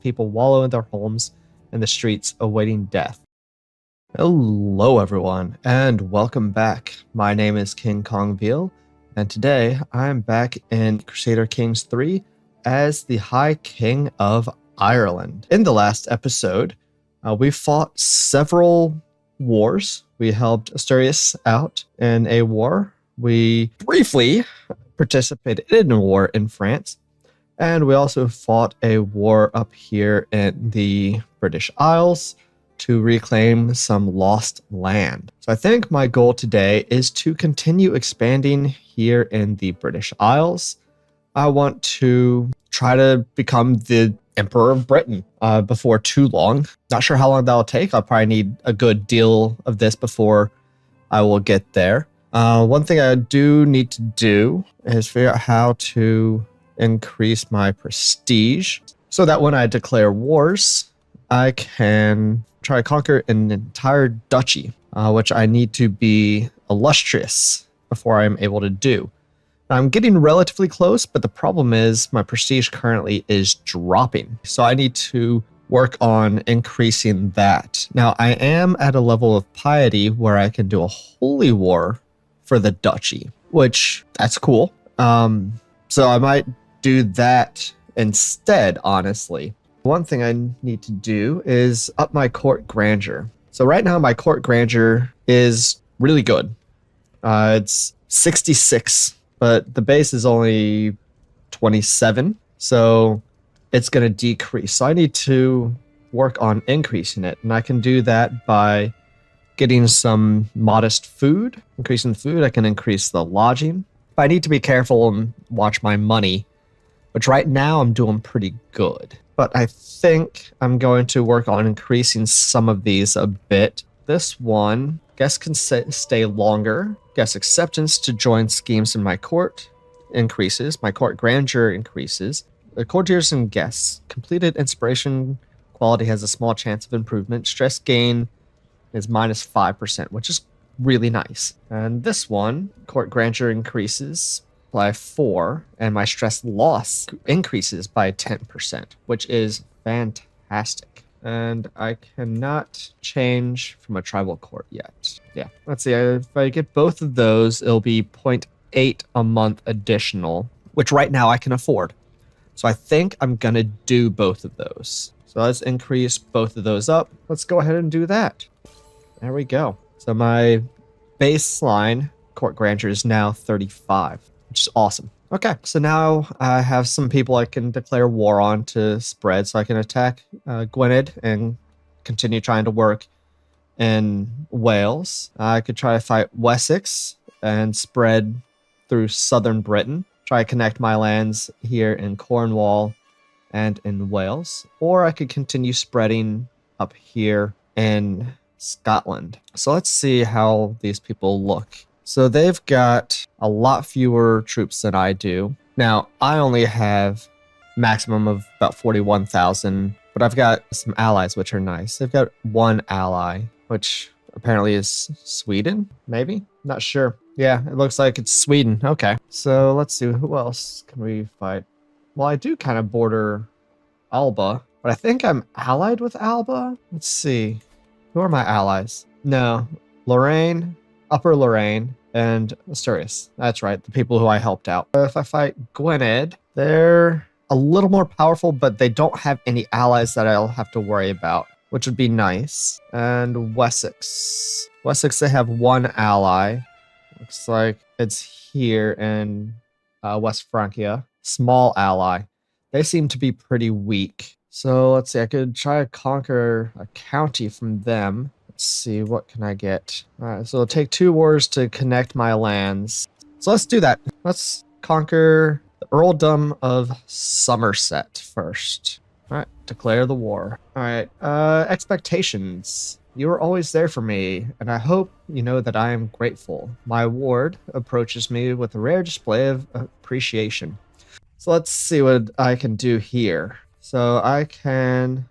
people wallow in their homes in the streets awaiting death. Hello everyone, and welcome back. My name is King Kongveal, and today I'm back in Crusader Kings 3 as the High King of Ireland. In the last episode, we fought several wars. We helped Asturias out in a war. We briefly participated in a war in France. And we also fought a war up here in the British Isles to reclaim some lost land. So I think my goal today is to continue expanding here in the British Isles. I want to try to become the Emperor of Britain before too long. Not sure how long that'll take. I'll probably need a good deal of this before I will get there. One thing I do need to do is figure out how to increase my prestige so that when I declare wars, I can try to conquer an entire duchy, which I need to be illustrious before I'm able to do. I'm getting relatively close, but the problem is my prestige currently is dropping. So I need to work on increasing that. Now, I am at a level of piety where I can do a holy war for the duchy, which that's cool. So I might do that instead, honestly. One thing I need to do is up my court grandeur. So right now my court grandeur is really good. It's 66, but the base is only 27, so it's going to decrease. So I need to work on increasing it, and I can do that by getting some modest food. Increasing the food, I can increase the lodging. But I need to be careful and watch my money, which right now I'm doing pretty good. But I think I'm going to work on increasing some of these a bit. This one, guests can stay longer. Guest acceptance to join schemes in my court increases. My court grandeur increases. The courtiers and guests. Completed inspiration quality has a small chance of improvement. Stress gain is minus 5%, which is really nice. And this one, court grandeur increases by 4, and my stress loss increases by 10%, which is fantastic. And I cannot change from a tribal court yet. Yeah, let's see. If I get both of those, it'll be 0.8 a month additional, which right now I can afford. So I think I'm going to do both of those. So let's increase both of those up. Let's go ahead and do that. There we go. So my baseline court grandeur is now 35, which is awesome. Okay, so now I have some people I can declare war on to spread, so I can attack Gwynedd and continue trying to work in Wales. I could try to fight Wessex and spread through southern Britain. Try to connect my lands here in Cornwall and in Wales. Or I could continue spreading up here in Scotland. So let's see how these people look. So they've got a lot fewer troops than I do. Now, I only have maximum of about 41,000, but I've got some allies, which are nice. They've got one ally, which apparently is Sweden, maybe? Not sure. Yeah, it looks like it's Sweden. Okay. So let's see, who else can we fight? Well, I do kind of border Alba, but I think I'm allied with Alba. Let's see. Who are my allies? No, Lorraine, Upper Lorraine, and Asturias. That's right, the people who I helped out. If I fight Gwynedd, they're a little more powerful, but they don't have any allies that I'll have to worry about, which would be nice. And Wessex. Wessex, they have one ally. Looks like it's here in West Francia. Small ally. They seem to be pretty weak. So let's see, I could try to conquer a county from them. Let's see, what can I get? All right, so it'll take 2 wars to connect my lands. So let's do that. Let's conquer the Earldom of Somerset first. All right, declare the war. All right, expectations. You are always there for me, and I hope you know that I am grateful. My ward approaches me with a rare display of appreciation. So let's see what I can do here. So I can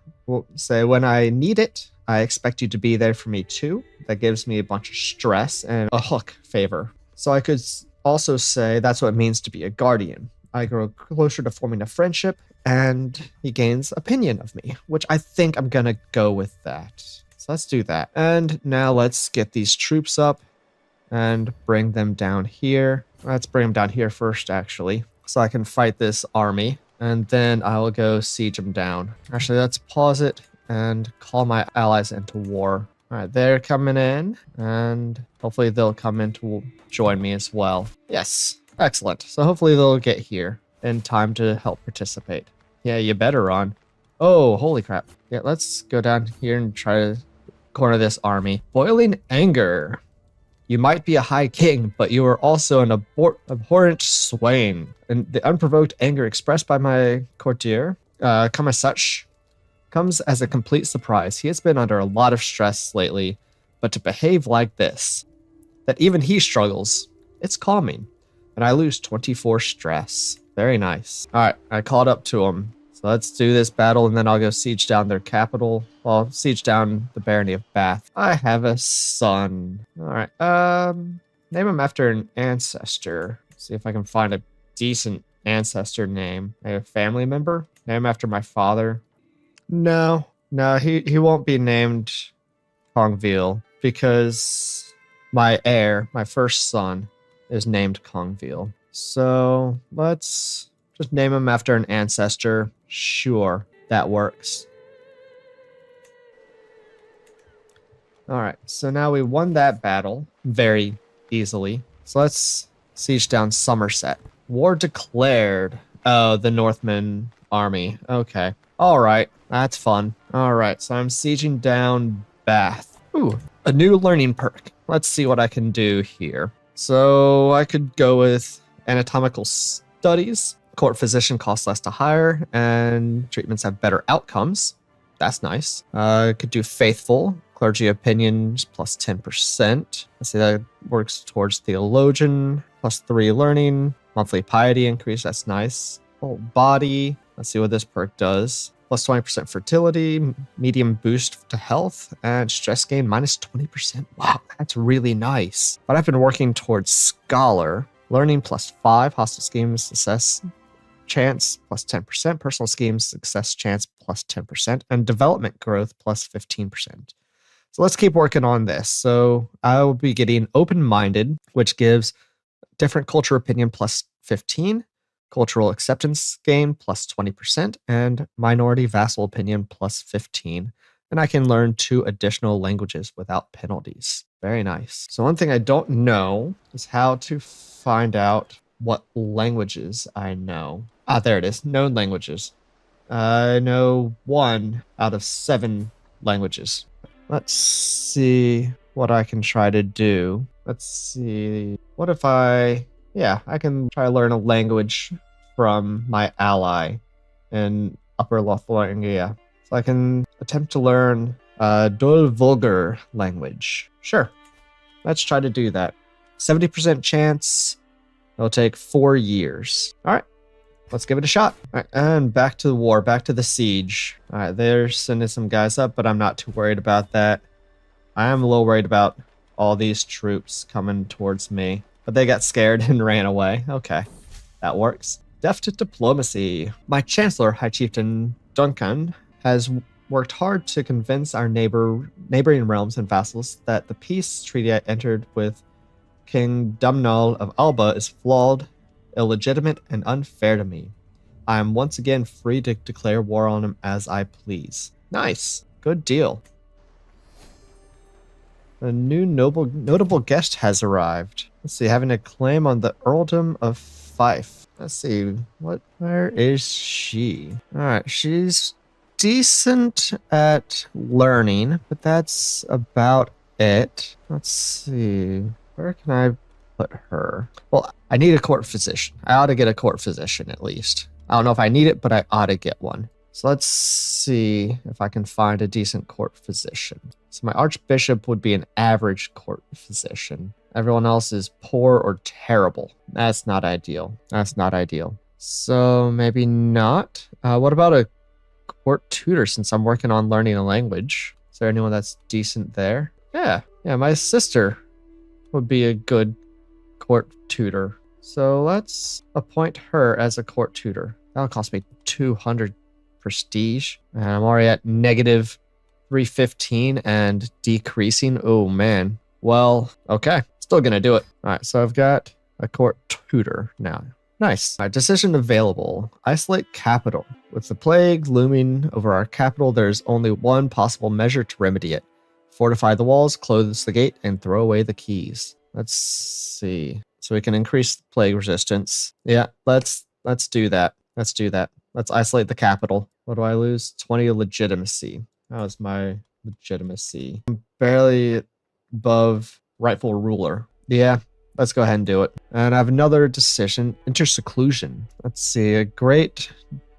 say when I need it, I expect you to be there for me too. That gives me a bunch of stress and a hook favor. So I could also say that's what it means to be a guardian. I grow closer to forming a friendship and he gains opinion of me, which I think I'm gonna go with that. So let's do that. And now let's get these troops up and bring them down here. Let's bring them down here first, actually, so I can fight this army, and then I will go siege them down. Actually, let's pause it and call my allies into war. All right, they're coming in, and hopefully they'll come in to join me as well. Yes, excellent. So hopefully they'll get here in time to help participate. Yeah, you better, Ron. Oh, holy crap. Yeah, let's go down here and try to corner this army. Boiling anger. You might be a high king, but you are also an abhorrent swain. And the unprovoked anger expressed by my courtier, come as such, comes as a complete surprise. He has been under a lot of stress lately, but to behave like this, that even he struggles, it's calming. And I lose 24 stress. Very nice. All right, I caught up to him. So let's do this battle, and then I'll go siege down their capital. Well, siege down the barony of Bath. I have a son. All right. Name him after an ancestor. See if I can find a decent ancestor name. A family member? Name him after my father. No, he won't be named Kongveal because my heir, my first son, is named Kongveal. So let's just name him after an ancestor. Sure, that works. All right, so now we won that battle very easily. So let's siege down Somerset. War declared. Oh, the Northman army. Okay. All right, that's fun. All right, so I'm sieging down Bath. Ooh, a new learning perk. Let's see what I can do here. So I could go with anatomical studies. Court physician costs less to hire, and treatments have better outcomes. That's nice. Could do faithful. Clergy opinions plus 10%. Let's see, that works towards theologian. Plus 3 learning. Monthly piety increase. That's nice. Whole body. Let's see what this perk does. Plus 20% fertility. Medium boost to health. And stress gain minus 20%. Wow, that's really nice. But I've been working towards scholar. Learning plus 5. Hostile schemes success chance plus 10%. Personal schemes success chance plus 10%. And development growth plus 15%. So let's keep working on this. So I will be getting open-minded, which gives different culture opinion plus 15, cultural acceptance gain plus 20%, and minority vassal opinion plus 15. And I can learn 2 additional languages without penalties. Very nice. So one thing I don't know is how to find out what languages I know. Ah, there it is. Known languages. I know 1 out of 7 languages. Let's see what I can try to do. Let's see. What if I can try to learn a language from my ally in Upper Lotharingia. So I can attempt to learn Dol Vulgar language. Sure. Let's try to do that. 70% chance. It'll take 4 years. All right. Let's give it a shot. All right, and back to the war, back to the siege. All right, they're sending some guys up, but I'm not too worried about that. I am a little worried about all these troops coming towards me, but they got scared and ran away. Okay, that works. Deft diplomacy. My Chancellor, High Chieftain Duncan, has worked hard to convince our neighboring realms and vassals that the peace treaty I entered with King Dumnall of Alba is flawed, illegitimate, and unfair to me. I am once again free to declare war on him as I please. Nice. Good deal. A new notable guest has arrived. Let's see, having a claim on the Earldom of Fife. Let's see, where is she? Alright, she's decent at learning, but that's about it. Let's see, where can I put her? Well, I need a court physician. I ought to get a court physician at least. I don't know if I need it, but I ought to get one. So let's see if I can find a decent court physician. So my archbishop would be an average court physician. Everyone else is poor or terrible. That's not ideal. That's not ideal. So maybe not. What about a court tutor since I'm working on learning a language? Is there anyone that's decent there? Yeah, my sister would be a good court tutor. So let's appoint her as a court tutor. That'll cost me 200 prestige. And I'm already at negative 315 and decreasing. Oh, man. Well, okay. Still gonna do it. All right, so I've got a court tutor now. Nice. All right, decision available. Isolate capital. With the plague looming over our capital, there's only one possible measure to remedy it. Fortify the walls, close the gate, and throw away the keys. Let's see. So we can increase the plague resistance. Yeah, let's do that. Let's do that. Let's isolate the capital. What do I lose? 20 legitimacy. How's my legitimacy? I'm barely above rightful ruler. Yeah, let's go ahead and do it. And I have another decision. Enter seclusion. Let's see. A great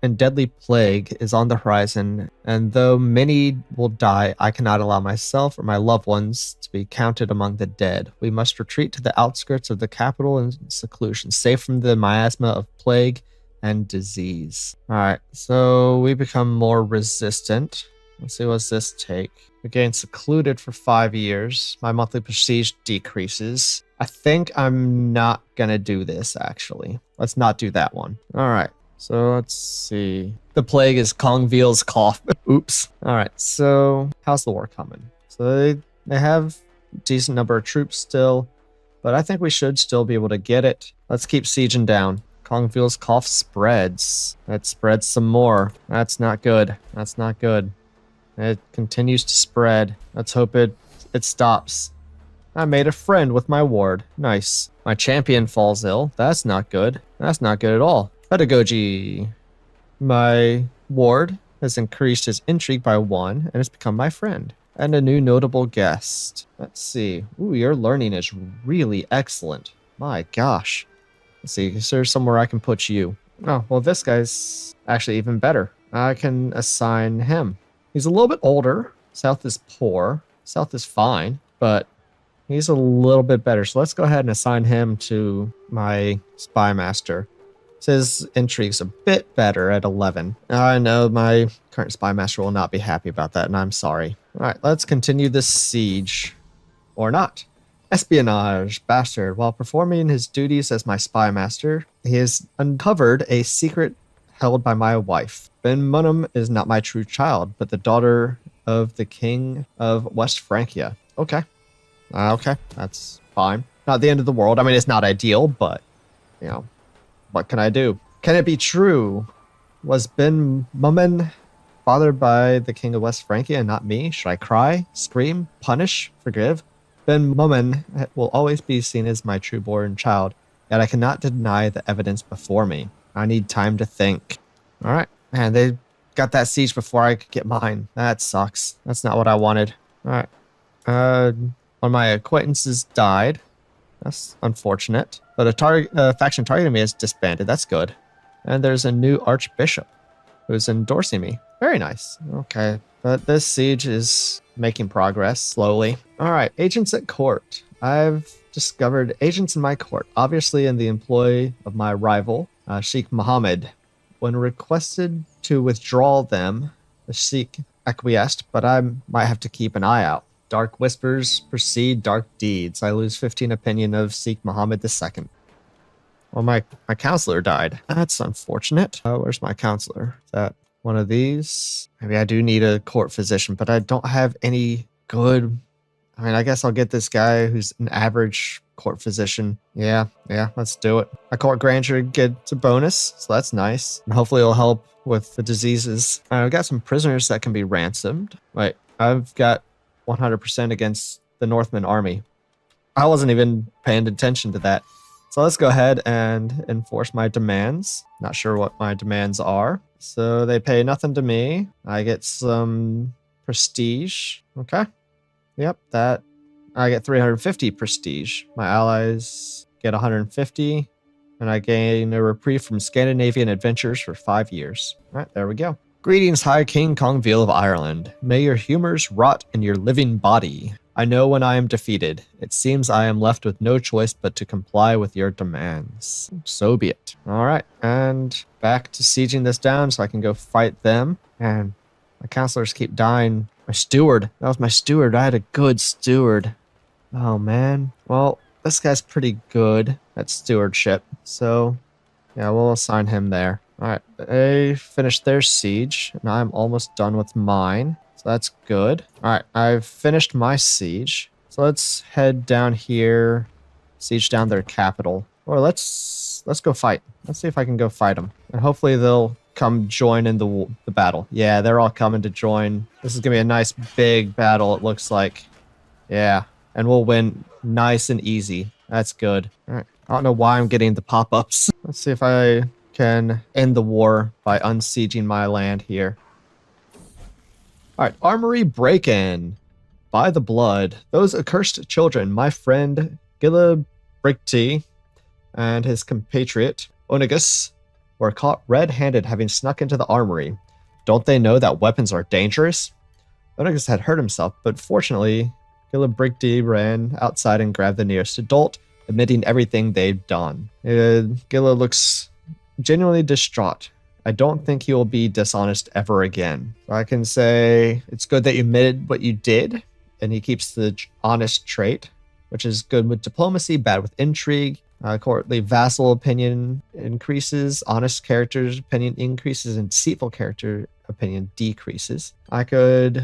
and deadly plague is on the horizon, and though many will die, I cannot allow myself or my loved ones to be counted among the dead. We must retreat to the outskirts of the capital in seclusion, safe from the miasma of plague and disease. All right, so we become more resistant. Let's see, what's this take? We gain secluded for 5 years. My monthly prestige decreases. I think I'm not gonna do this, actually. Let's not do that one. All right. So let's see. The plague is Kongveal's cough. Oops. All right. So how's the war coming? So they have a decent number of troops still, but I think we should still be able to get it. Let's keep sieging down. Kongveal's cough spreads. It spreads some more. That's not good. That's not good. It continues to spread. Let's hope it stops. I made a friend with my ward. Nice. My champion falls ill. That's not good. That's not good at all. Pedagogy. My ward has increased his intrigue by 1 and has become my friend. And a new notable guest. Let's see. Ooh, your learning is really excellent. My gosh. Let's see. Is there somewhere I can put you? Oh, well, this guy's actually even better. I can assign him. He's a little bit older. South is poor. South is fine, but he's a little bit better. So let's go ahead and assign him to my spy master. His intrigue's a bit better at 11. I know my current spy master will not be happy about that, and I'm sorry. All right, let's continue this siege. Or not. Espionage. Bastard. While performing his duties as my spy master, he has uncovered a secret held by my wife. Ben Munham is not my true child, but the daughter of the king of West Francia. Okay. Okay, that's fine. Not the end of the world. I mean, it's not ideal, but, you know, what can I do? Can it be true? Was Ben Mummen fathered by the king of West Francia and not me? Should I cry, scream, punish, forgive? Ben Mummen will always be seen as my true-born child, yet I cannot deny the evidence before me. I need time to think. All right. Man, they got that siege before I could get mine. That sucks. That's not what I wanted. All right. One of my acquaintances died. That's unfortunate. But a faction targeting me is disbanded. That's good. And there's a new archbishop who's endorsing me. Very nice. Okay. But this siege is making progress slowly. All right. Agents at court. I've discovered agents in my court, obviously in the employ of my rival, Sheikh Mohammed. When requested to withdraw them, the Sheikh acquiesced, but I might have to keep an eye out. Dark whispers precede dark deeds. I lose 15 opinion of Sheikh Mohammed II. Well, my counselor died. That's unfortunate. Where's my counselor? Is that one of these? Maybe I do need a court physician, but I don't have any good... I mean, I guess I'll get this guy who's an average court physician. Yeah, let's do it. A court grandeur gets a bonus, so that's nice. And hopefully it'll help with the diseases. I've got some prisoners that can be ransomed. Wait, I've got 100% against the Northman army. I wasn't even paying attention to that. So let's go ahead and enforce my demands. Not sure what my demands are. So they pay nothing to me. I get some prestige. Okay. Yep, that. I get 350 prestige. My allies get 150. And I gain a reprieve from Scandinavian adventures for 5 years. All right, there we go. Greetings, High King Kongveal of Ireland. May your humors rot in your living body. I know when I am defeated. It seems I am left with no choice but to comply with your demands. So be it. All right, and back to sieging this down so I can go fight them. And my counselors keep dying. My steward. That was my steward. I had a good steward. Oh, man. Well, this guy's pretty good at stewardship. So, yeah, we'll assign him there. Alright, they finished their siege, and I'm almost done with mine. So that's good. Alright, I've finished my siege. So let's head down here, siege down their capital. Or let's go fight. Let's see if I can go fight them. And hopefully they'll come join in the battle. Yeah, they're all coming to join. This is going to be a nice big battle, it looks like. Yeah, and we'll win nice and easy. That's good. Alright, I don't know why I'm getting the pop-ups. Let's see if I can end the war by unsieging my land here. Alright, armory break-in. By the blood, those accursed children, my friend Gilibricti and his compatriot Onigus were caught red-handed having snuck into the armory. Don't they know that weapons are dangerous? Onigus had hurt himself, but fortunately, Gilibricti ran outside and grabbed the nearest adult, admitting everything they'd done. Gila looks genuinely distraught. I don't think he will be dishonest ever again. So I can say it's good that you admitted what you did, and he keeps the honest trait, which is good with diplomacy, bad with intrigue. Courtly vassal opinion increases, honest character's opinion increases, and deceitful character opinion decreases. I could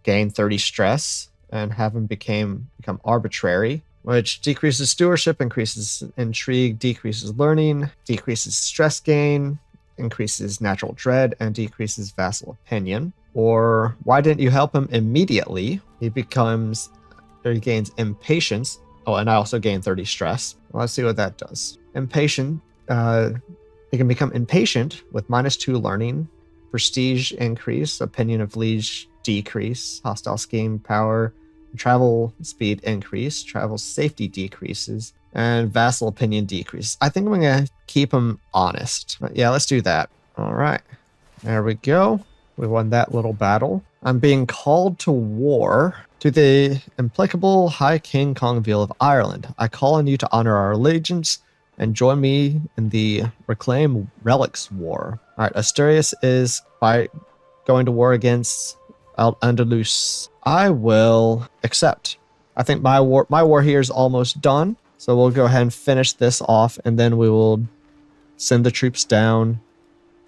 gain 30 stress and have him become arbitrary, which decreases stewardship, increases intrigue, decreases learning, decreases stress gain, increases natural dread, and decreases vassal opinion. Or why didn't you help him immediately? He gains impatience. Oh, and I also gain 30 stress. Well, let's see what that does. Impatient. He can become impatient with -2 learning, prestige increase, opinion of liege decrease, hostile scheme power, travel speed increase, travel safety decreases, and vassal opinion decrease. I think I'm going to keep him honest. But yeah, let's do that. All right. There we go. We won that little battle. I'm being called to war to the implacable High King Kongveal of Ireland. I call on you to honor our allegiance and join me in the Reclaim Relics War. All right, Asturias is going to war against Al-Andalus. I will accept. I think my war here is almost done, so we'll go ahead and finish this off, and then we will send the troops down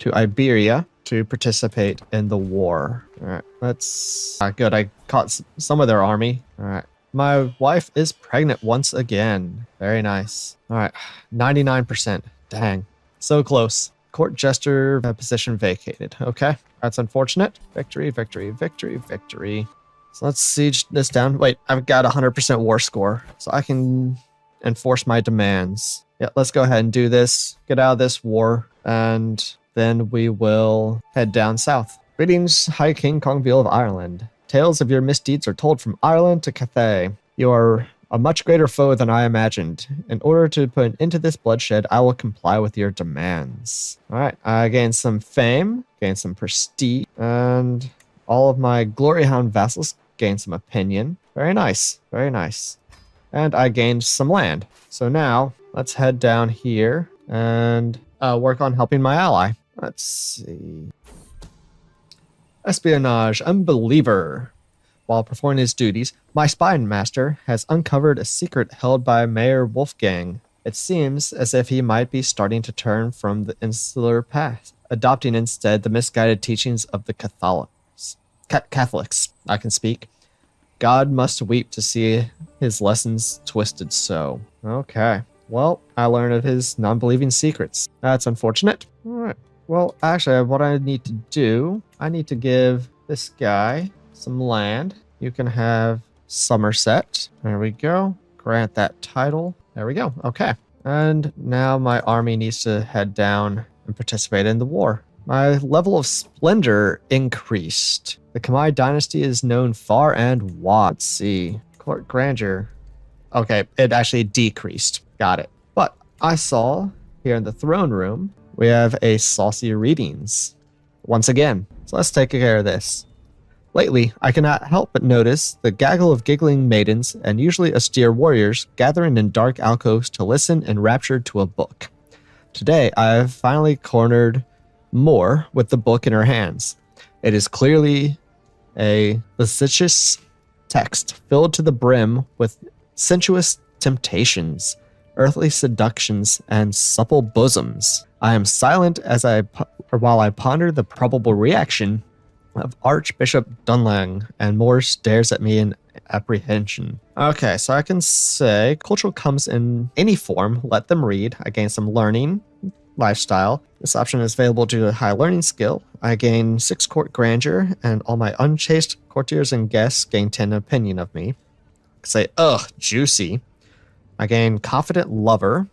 to Iberia to participate in the war. All right, let's... good, I caught some of their army. All right, my wife is pregnant once again. Very nice. All right, 99%. Dang, so close. Court jester position vacated. Okay, that's unfortunate. Victory, victory, victory, victory. So let's siege this down. Wait, I've got 100% war score, so I can enforce my demands. Yeah, let's go ahead and do this. Get out of this war, and then we will head down south. Greetings, High King Kongveal of Ireland. Tales of your misdeeds are told from Ireland to Cathay. You are a much greater foe than I imagined. In order to put an end to this bloodshed, I will comply with your demands. All right, I gained some fame, gained some prestige, and all of my Glory Hound vassals gained some opinion. Very nice, very nice. And I gained some land. So now, let's head down here and work on helping my ally. Let's see. Espionage, unbeliever. While performing his duties, my spy master has uncovered a secret held by Mayor Wolfgang. It seems as if he might be starting to turn from the insular path, adopting instead the misguided teachings of the Catholics. I can speak. God must weep to see his lessons twisted so. Okay. Well, I learned of his non-believing secrets. That's unfortunate. All right. Well, actually, what I need to do, I need to give this guy some land. You can have Somerset. There we go. Grant that title. There we go. Okay. And now my army needs to head down and participate in the war. My level of splendor increased. The Khmer dynasty is known far and wide. Let's see. Court grandeur. Okay, it actually decreased. Got it. But I saw here in the throne room, we have a saucy readings once again. So let's take care of this. Lately, I cannot help but notice the gaggle of giggling maidens and usually austere warriors gathering in dark alcoves to listen enraptured to a book. Today, I have finally cornered Moore with the book in her hands. It is clearly a licentious text filled to the brim with sensuous temptations. earthly seductions, and supple bosoms. I am silent while I ponder the probable reaction of Archbishop Dunlang, and Moore stares at me in apprehension. Okay, so I can say cultural comes in any form. Let them read. I gain some learning, lifestyle. This option is available due to a high learning skill. I gain 6 court grandeur, and all my unchaste courtiers and guests gain 10 opinion of me. Say, ugh, juicy. I gain confident lover,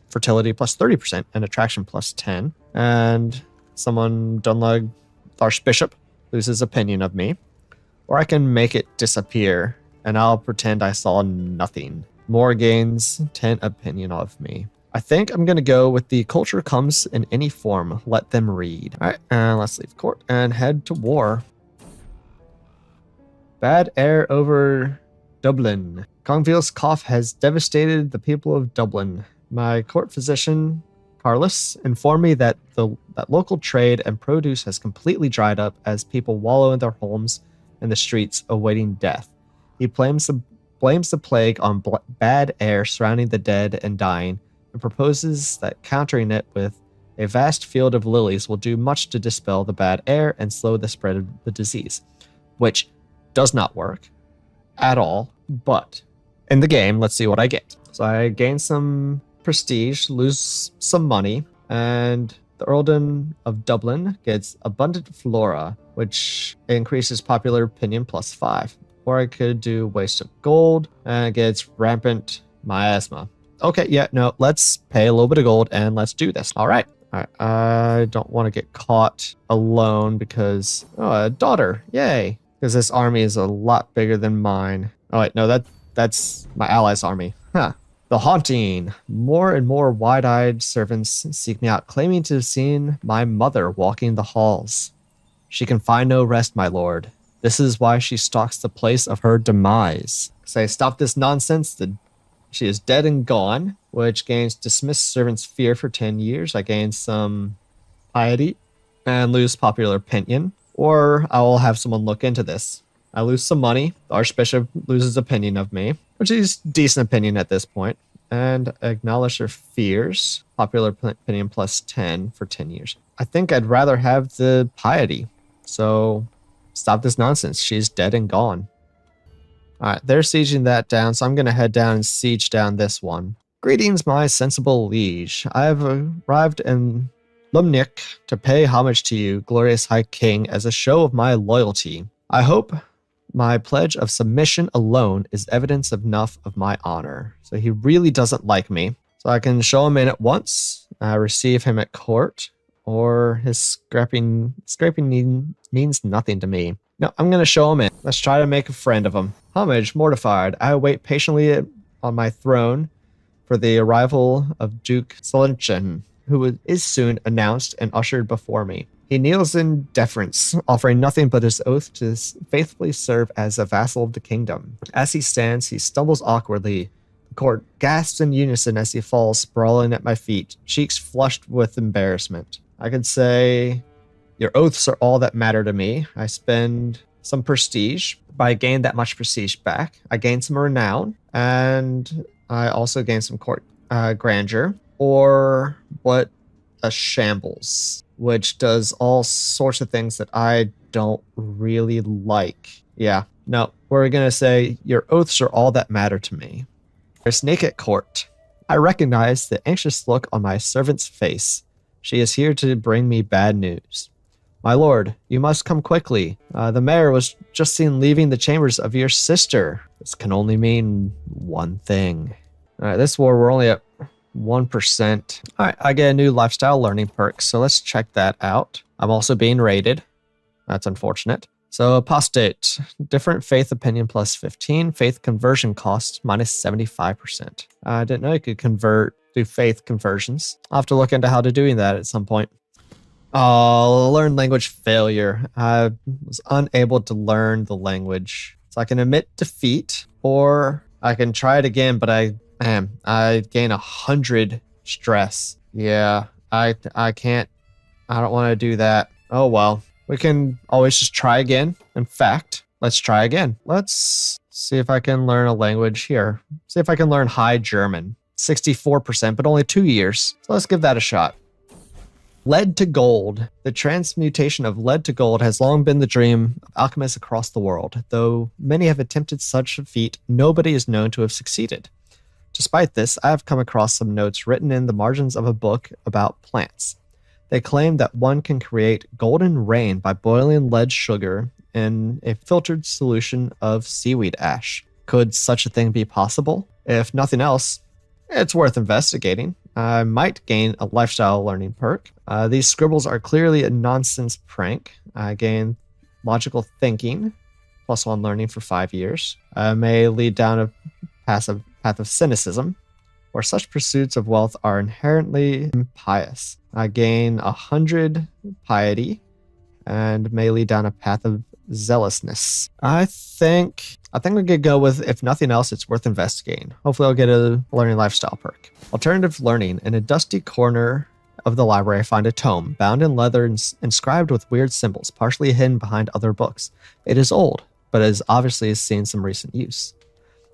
fertility plus 30%, and attraction plus 10. And someone, Dunlug Archbishop, loses opinion of me. Or I can make it disappear, and I'll pretend I saw nothing. Moore gains 10 opinion of me. I think I'm going to go with the culture comes in any form. Let them read. All right, and let's leave court and head to war. Bad air over Dublin. Kongveal's cough has devastated the people of Dublin. My court physician, Carlos, informed me that that local trade and produce has completely dried up as people wallow in their homes and the streets awaiting death. He blames the plague on bad air surrounding the dead and dying, and proposes that countering it with a vast field of lilies will do much to dispel the bad air and slow the spread of the disease, which does not work at all. But in the game, let's see what I get. So I gain some prestige, lose some money, and the Earldom of Dublin gets abundant flora, which increases popular opinion plus 5. Or I could do waste of gold, and it gets rampant miasma. Okay, yeah, no, let's pay a little bit of gold and let's do this. All right. I don't want to get caught alone because, oh, a daughter, yay. Because this army is a lot bigger than mine. Oh wait, no, that's my allies' army. Huh. The haunting. More and more wide-eyed servants seek me out, claiming to have seen my mother walking the halls. She can find no rest, my lord. This is why she stalks the place of her demise. Say, stop this nonsense. She is dead and gone, which gains dismiss servants' fear for 10 years. I gain some piety and lose popular opinion. Or I will have someone look into this. I lose some money. The Archbishop loses opinion of me, which is decent opinion at this point. And acknowledge their fears. Popular opinion plus 10 for 10 years. I think I'd rather have the piety. So stop this nonsense. She's dead and gone. All right, they're sieging that down, so I'm going to head down and siege down this one. Greetings, my sensible liege. I have arrived in Lumnik to pay homage to you, glorious High King, as a show of my loyalty. I hope my pledge of submission alone is evidence enough of my honor. So he really doesn't like me. So I can show him in at once, receive him at court, or his scraping means nothing to me. No, I'm going to show him in. Let's try to make a friend of him. Homage, mortified. I wait patiently on my throne for the arrival of Duke Solenchen, who is soon announced and ushered before me. He kneels in deference, offering nothing but his oath to faithfully serve as a vassal of the kingdom. As he stands, he stumbles awkwardly. The court gasps in unison as he falls sprawling at my feet, cheeks flushed with embarrassment. I could say, your oaths are all that matter to me. I spend some prestige, but I gain that much prestige back. I gain some renown, and I also gain some court grandeur. Or what a shambles, which does all sorts of things that I don't really like. Yeah, no, we're going to say your oaths are all that matter to me. A snake at court. I recognize the anxious look on my servant's face. She is here to bring me bad news. My lord, you must come quickly. The mayor was just seen leaving the chambers of your sister. This can only mean one thing. All right, this war, we're only at 1%. All right, I get a new lifestyle learning perk, so let's check that out. I'm also being raided. That's unfortunate. So apostate, different faith opinion plus 15, faith conversion cost minus 75%. I didn't know you could do faith conversions. I'll have to look into how to doing that at some point. Oh, learn language failure. I was unable to learn the language. So I can admit defeat, or I can try it again, but I gain 100 stress. Yeah, I can't. I don't want to do that. Oh well. We can always just try again. In fact, let's try again. Let's see if I can learn a language here. See if I can learn High German. 64%, but only 2 years. So let's give that a shot. Lead to gold. The transmutation of lead to gold has long been the dream of alchemists across the world. Though many have attempted such a feat, nobody is known to have succeeded. Despite this, I have come across some notes written in the margins of a book about plants. They claim that one can create golden rain by boiling lead sugar in a filtered solution of seaweed ash. Could such a thing be possible? If nothing else, it's worth investigating. I might gain a lifestyle learning perk. These scribbles are clearly a nonsense prank. I gain logical thinking, +1 learning for 5 years. May lead down a path of cynicism, where such pursuits of wealth are inherently impious. I gain 100 piety and may lead down a path of zealousness. I think we could go with, if nothing else, it's worth investigating. Hopefully I'll get a learning lifestyle perk. Alternative learning. In a dusty corner of the library, I find a tome, bound in leather and inscribed with weird symbols, partially hidden behind other books. It is old, but it obviously has seen some recent use.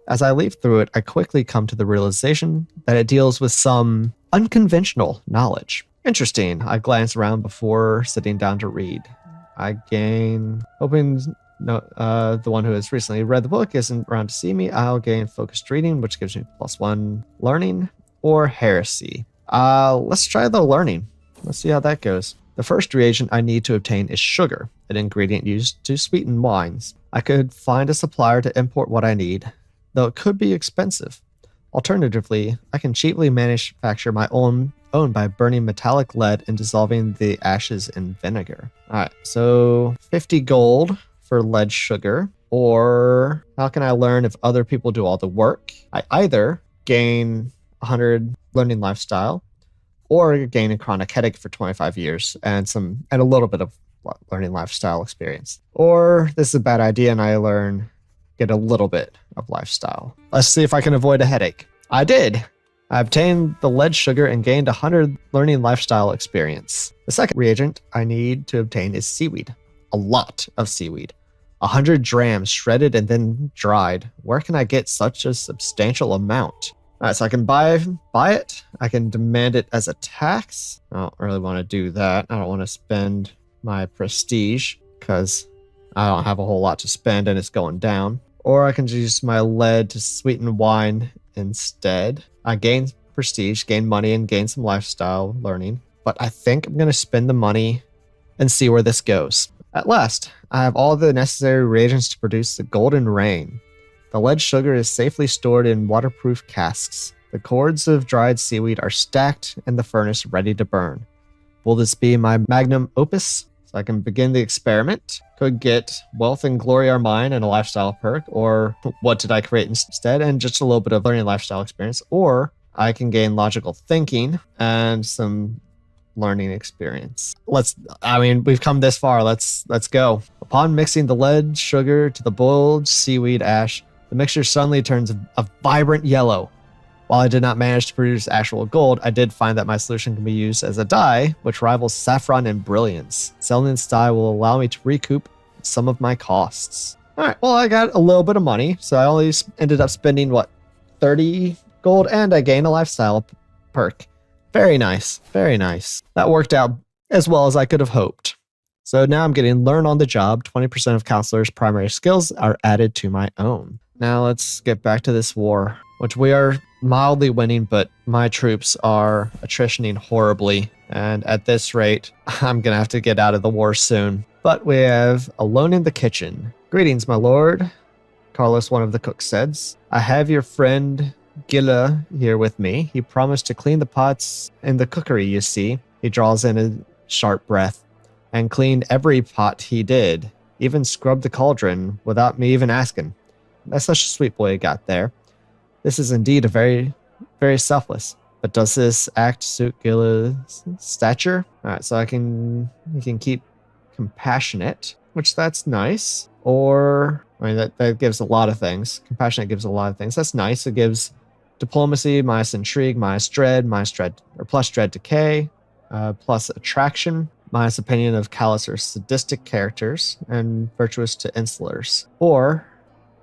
As I leaf through it, I quickly come to the realization that it deals with some unconventional knowledge. Interesting. I glance around before sitting down to read. I gain, hoping the one who has recently read the book isn't around to see me, I'll gain focused reading, which gives me +1 learning, or heresy. Let's try the learning. Let's see how that goes. The first reagent I need to obtain is sugar, an ingredient used to sweeten wines. I could find a supplier to import what I need, though it could be expensive. Alternatively, I can cheaply manufacture my own by burning metallic lead and dissolving the ashes in vinegar. Alright, so 50 gold for lead sugar, or how can I learn if other people do all the work? I either gain 100 learning lifestyle, or gain a chronic headache for 25 years and a little bit of learning lifestyle experience. Or this is a bad idea and I get a little bit of lifestyle. Let's see if I can avoid a headache. I did! I obtained the lead sugar and gained 100 learning lifestyle experience. The second reagent I need to obtain is seaweed. A lot of seaweed. 100 drams shredded and then dried. Where can I get such a substantial amount? Alright, so I can buy it. I can demand it as a tax. I don't really want to do that. I don't want to spend my prestige because I don't have a whole lot to spend and it's going down. Or I can use my lead to sweeten wine instead. I gain prestige, gain money, and gain some lifestyle learning. But I think I'm going to spend the money and see where this goes. At last, I have all the necessary reagents to produce the golden rain. The lead sugar is safely stored in waterproof casks. The cords of dried seaweed are stacked in the furnace ready to burn. Will this be my magnum opus? So I can begin the experiment. Could get wealth and glory are mine and a lifestyle perk, or what did I create instead, and just a little bit of learning lifestyle experience, or I can gain logical thinking and some learning experience. We've come this far. Let's go. Upon mixing the lead sugar to the boiled seaweed ash, the mixture suddenly turns a vibrant yellow. While I did not manage to produce actual gold, I did find that my solution can be used as a dye, which rivals saffron in brilliance. Selling this dye will allow me to recoup some of my costs. Alright, well, I got a little bit of money, so I only ended up spending, 30 gold, and I gained a lifestyle perk. Very nice, very nice. That worked out as well as I could have hoped. So now I'm getting learn on the job. 20% of counselors' primary skills are added to my own. Now let's get back to this war, which we are mildly winning, but my troops are attritioning horribly. And at this rate, I'm going to have to get out of the war soon. But we have alone in the kitchen. Greetings, my lord. Carlos, one of the cooks, says. I have your friend Gilla here with me. He promised to clean the pots in the cookery, you see. He draws in a sharp breath. And cleaned every pot he did. Even scrubbed the cauldron without me even asking. That's such a sweet boy you got there. This is indeed a very, very selfless. But does this act suit Gilla's stature? Alright, so he can keep compassionate, which that's nice. Or, that gives a lot of things. Compassionate gives a lot of things. That's nice. It gives diplomacy, minus intrigue, minus dread, or plus dread decay, plus attraction, minus opinion of callous or sadistic characters, and virtuous to insolers. Or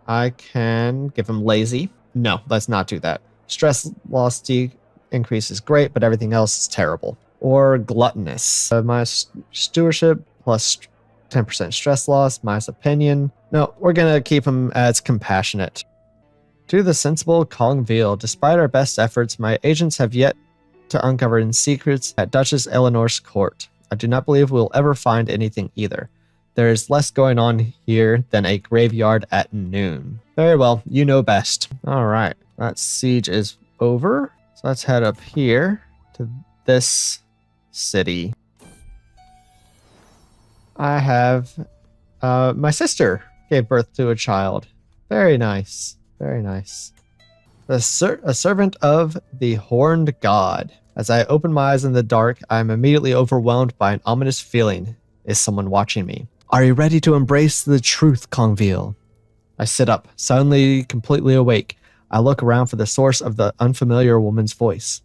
I can give him lazy. No, let's not do that. Stress loss increase is great, but everything else is terrible. Or gluttonous. My stewardship plus 10% stress loss, minus opinion. No, we're going to keep him as compassionate. To the sensible Kongveal, despite our best efforts, my agents have yet to uncover any secrets at Duchess Eleanor's court. I do not believe we'll ever find anything either. There is less going on here than a graveyard at noon. Very well, you know best. All right, that siege is over. So let's head up here to this city. I have my sister gave birth to a child. Very nice. Very nice. A servant of the Horned God. As I open my eyes in the dark, I am immediately overwhelmed by an ominous feeling. Is someone watching me? Are you ready to embrace the truth, Kongveal? I sit up, suddenly completely awake. I look around for the source of the unfamiliar woman's voice.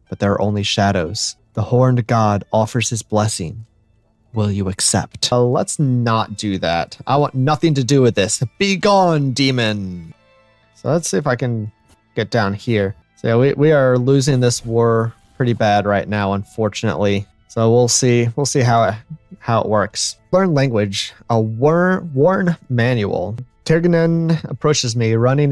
But there are only shadows. The Horned God offers his blessing. Will you accept? Let's not do that. I want nothing to do with this. Be gone, demon! So let's see if I can get down here. So yeah, we are losing this war pretty bad right now, unfortunately. So we'll see how it works. Learn language. A worn manual. Tirganen approaches me, running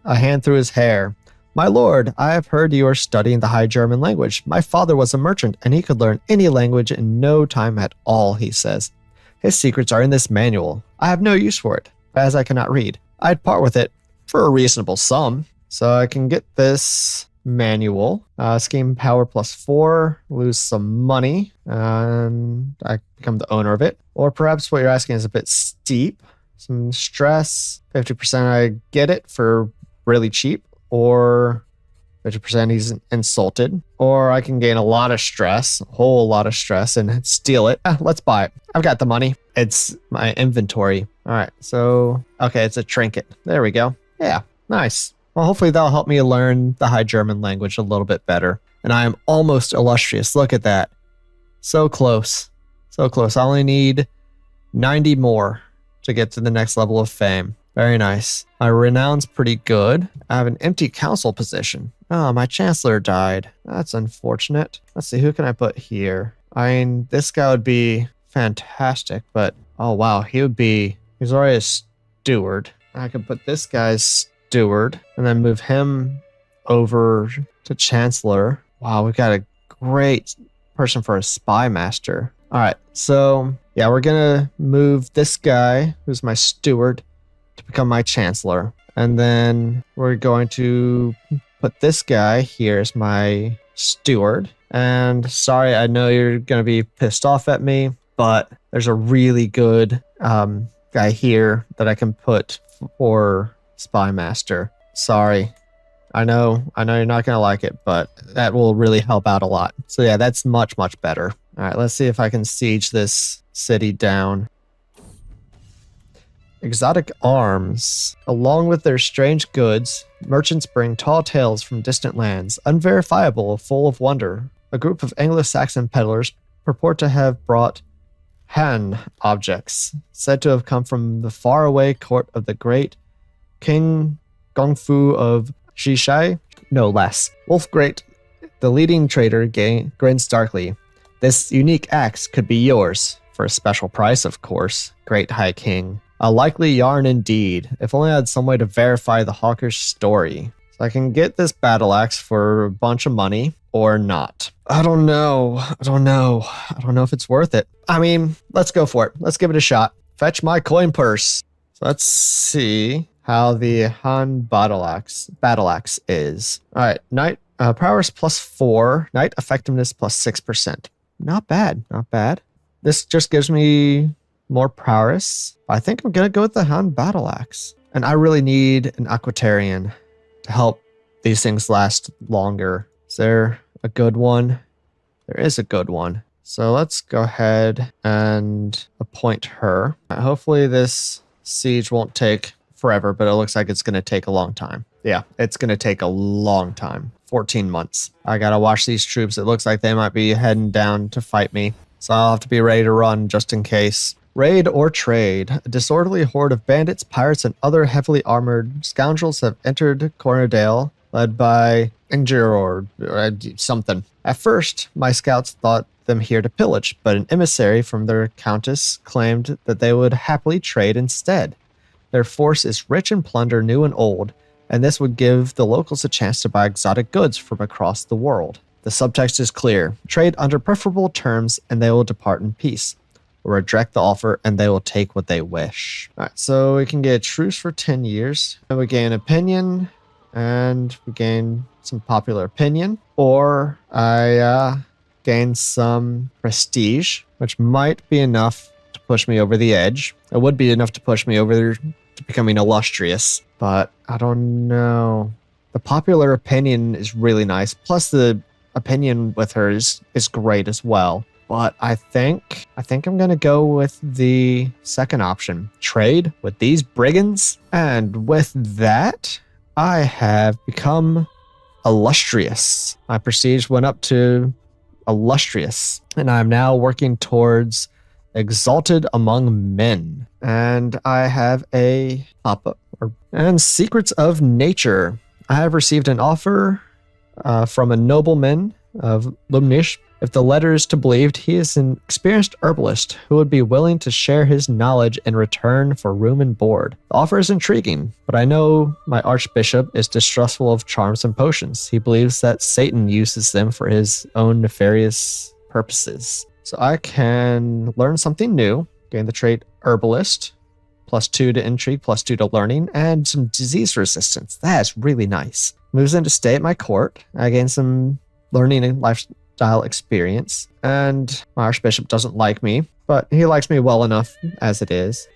a hand through his hair. My lord, I have heard you are studying the High German language. My father was a merchant, and he could learn any language in no time at all, he says. His secrets are in this manual. I have no use for it, as I cannot read. I'd part with it for a reasonable sum. So I can get this manual. Scheme power +4, lose some money, and I become the owner of it. Or perhaps what you're asking is a bit steep. Some stress, 50% I get it for really cheap, or 50% he's insulted. Or I can gain a lot of stress, a whole lot of stress, and steal it. Let's buy it. I've got the money. It's my inventory. All right, so, okay, it's a trinket. There we go. Yeah, nice. Well, hopefully that'll help me learn the High German language a little bit better. And I am almost illustrious. Look at that. So close. So close. I only need 90 more to get to the next level of fame. Very nice. My renown's pretty good. I have an empty council position. Oh, my chancellor died. That's unfortunate. Let's see, who can I put here? I mean, this guy would be fantastic, but oh wow, he's already a steward. I could put this guy's steward and then move him over to chancellor. Wow, we've got a great person for a spy master. All right, so yeah, we're gonna move this guy, who's my steward, to become my chancellor. And then we're going to put this guy here as my steward. And sorry, I know you're going to be pissed off at me, but there's a really good guy here that I can put for spy master. Sorry. I know you're not going to like it, but that will really help out a lot. So yeah, that's much, much better. All right, let's see if I can siege this city down. Exotic arms. Along with their strange goods, merchants bring tall tales from distant lands, unverifiable, full of wonder. A group of Anglo-Saxon peddlers purport to have brought Han objects, said to have come from the faraway court of the great King Gongfu of Shishai, no less. Wolfgreat, the leading trader, grins darkly. This unique axe could be yours, for a special price, of course, great High King. A likely yarn indeed, if only I had some way to verify the hawker's story. So I can get this battle axe for a bunch of money, or not. I don't know if it's worth it. I mean, let's go for it. Let's give it a shot. Fetch my coin purse. So let's see how the Han battle axe is. All right, knight prowess +4, knight effectiveness +6%. Not bad, not bad. This just gives me more prowess. I think I'm gonna go with the Han battle axe. And I really need an Aquitarian to help these things last longer. Is there a good one? There is a good one. So let's go ahead and appoint her. Hopefully this siege won't take forever, but it looks like it's gonna take a long time. Yeah, it's gonna take a long time. 14 months. I gotta watch these troops. It looks like they might be heading down to fight me. So I'll have to be ready to run just in case. Raid or trade. A disorderly horde of bandits, pirates, and other heavily armored scoundrels have entered Kongveal led by Injure or something. At first, my scouts thought them here to pillage, but an emissary from their countess claimed that they would happily trade instead. Their force is rich in plunder new and old, and this would give the locals a chance to buy exotic goods from across the world. The subtext is clear. Trade under preferable terms and they will depart in peace. Or reject the offer and they will take what they wish. Alright, so we can get a truce for 10 years. And we gain opinion and we gain some popular opinion. Or I gain some prestige, which might be enough to push me over the edge. It would be enough to push me over to becoming illustrious, but I don't know. The popular opinion is really nice. Plus the opinion with her is great as well. But I think I'm going to go with the second option. Trade with these brigands. And with that, I have become illustrious. My prestige went up to illustrious. And I'm now working towards exalted among men. And I have a pop-up. And secrets of nature. I have received an offer from a nobleman of Lumnish. If the letter is to be believed, he is an experienced herbalist who would be willing to share his knowledge in return for room and board. The offer is intriguing, but I know my archbishop is distrustful of charms and potions. He believes that Satan uses them for his own nefarious purposes. So I can learn something new, gain the trait herbalist, +2 to intrigue, +2 to learning, and some disease resistance. That's really nice. Moves in to stay at my court. I gain some learning and lifestyle experience, and my archbishop doesn't like me, but he likes me well enough as it is.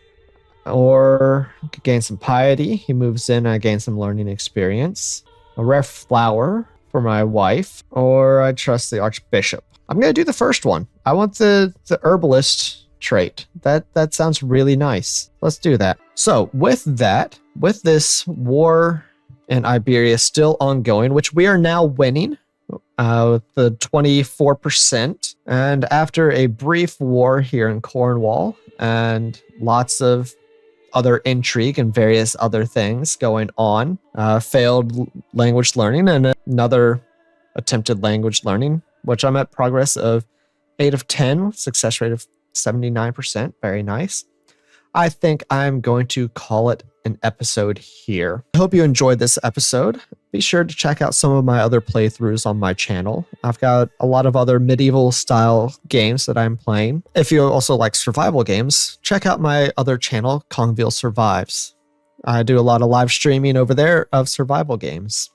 Or I could gain some piety. He moves in, I gain some learning experience. A rare flower for my wife, or I trust the archbishop. I'm going to do the first one. I want the herbalist trait. That sounds really nice. Let's do that. So with this war in Iberia still ongoing, which we are now winning, with the 24%. And after a brief war here in Cornwall and lots of other intrigue and various other things going on, failed language learning and another attempted language learning, which I'm at progress of 8 of 10, success rate of 79%. Very nice. I think I'm going to call it an episode here. I hope you enjoyed this episode. Be sure to check out some of my other playthroughs on my channel. I've got a lot of other medieval style games that I'm playing. If you also like survival games, check out my other channel, Kongveal Survives. I do a lot of live streaming over there of survival games.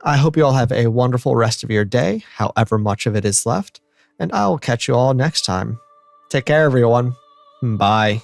I hope you all have a wonderful rest of your day, however much of it is left, and I will catch you all next time. Take care, everyone. Bye.